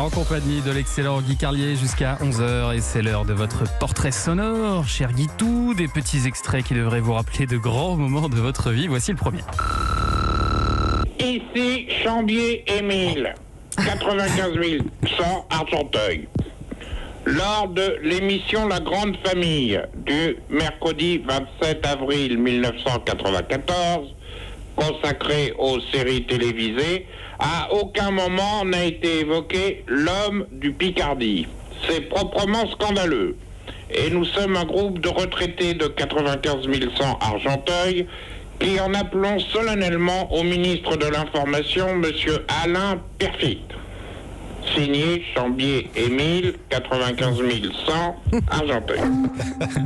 En compagnie de l'excellent Guy Carlier jusqu'à 11h, et c'est l'heure de votre portrait sonore. Cher Guitou, des petits extraits qui devraient vous rappeler de grands moments de votre vie. Voici le premier. Ici Chambier-Émile, 95 100 Argenteuil. Lors de l'émission La Grande Famille du mercredi 27 avril 1994, consacrée aux séries télévisées, à aucun moment n'a été évoqué l'homme du Picardie. C'est proprement scandaleux. Et nous sommes un groupe de retraités de 95 100 Argenteuil qui en appelons solennellement au ministre de l'Information, M. Alain Perfit. Signé Chambier-Émile, 95 100 Argenteuil.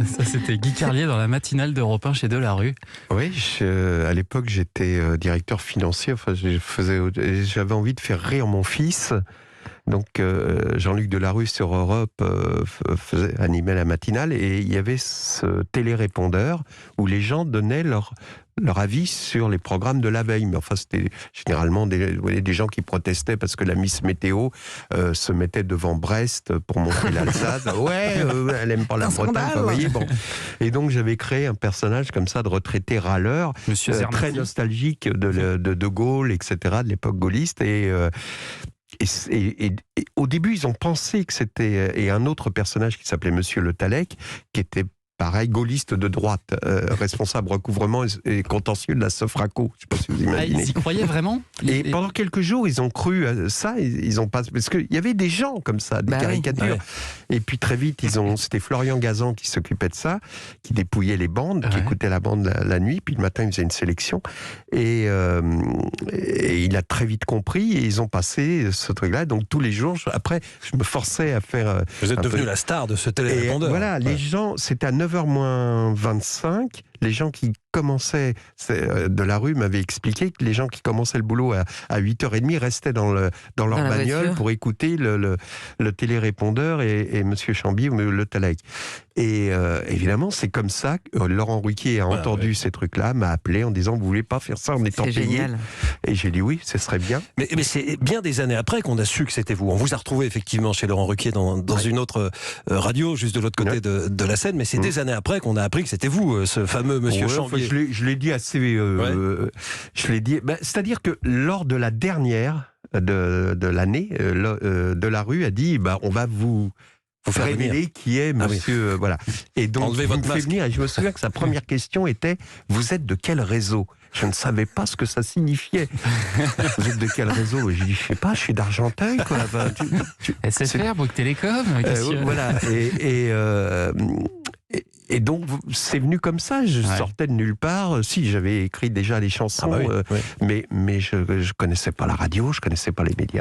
Ça, c'était Guy Carlier dans la matinale d'Europe 1 chez Delarue. Oui, à l'époque, j'étais directeur financier. Enfin, j'avais envie de faire rire mon fils. Donc, Jean-Luc Delarue sur Europe animait la matinale, et il y avait ce télérépondeur où les gens donnaient leur avis sur les programmes de la veille. Mais enfin, c'était généralement des gens qui protestaient parce que la Miss Météo se mettait devant Brest pour montrer l'Alsace. Elle aime pas la Bretagne, vous voyez. Bon. Et donc, j'avais créé un personnage comme ça de retraité râleur, très nostalgique de Gaulle, etc., de l'époque gaulliste. Et au début, ils ont pensé que c'était... Et un autre personnage qui s'appelait Monsieur Le Tallec, qui était pareil, gaulliste de droite, responsable recouvrement et contentieux de la Sofraco. Je ne sais pas si vous imaginez. Ils y croyaient vraiment ? Et pendant quelques jours, ils ont cru à ça. Ils ont pas, parce qu'il y avait des gens comme ça, des caricatures. Et puis très vite, c'était Florian Gazan qui s'occupait de ça, qui dépouillait les bandes, qui écoutait la bande la nuit. Puis le matin, il faisait une sélection. Et il a très vite compris. Et ils ont passé ce truc-là. Donc tous les jours, après, je me forçais à faire... Vous êtes devenu la star de ce télérépondeur. Voilà, les gens, c'était à 9h moins 25, les gens qui commençaient, Delarue m'avait expliqué que les gens qui commençaient le boulot à 8h30 restaient dans leur bagnole pour écouter le télérépondeur et Monsieur Chambier ou Le Tallec. Et évidemment, c'est comme ça que Laurent Ruquier a entendu ces trucs-là, m'a appelé en disant « Vous voulez pas faire ça en étant payé ?» Génial. Et j'ai dit oui, ce serait bien. Mais c'est bien des années après qu'on a su que c'était vous. On vous a retrouvé effectivement chez Laurent Ruquier dans une autre radio, juste de l'autre côté de la Seine, mais c'est des années après qu'on a appris que c'était vous, ce fameux Monsieur Chambier. Je l'ai dit assez... je l'ai dit... c'est-à-dire que lors de la dernière de l'année, Delarue a dit on va vous révéler qui est monsieur... voilà. Et donc, enlevez il votre me fait masque. venir, et je me souviens que sa première question était « Vous êtes de quel réseau ?» Je ne savais pas ce que ça signifiait. Vous êtes de quel réseau? J'ai dit, je sais pas, je suis d'Argenteuil, quoi. SFR, Bouygues Télécom. Voilà. Et donc, c'est venu comme ça. Je sortais de nulle part. Si, j'avais écrit déjà les chansons, mais je connaissais pas la radio, je connaissais pas les médias.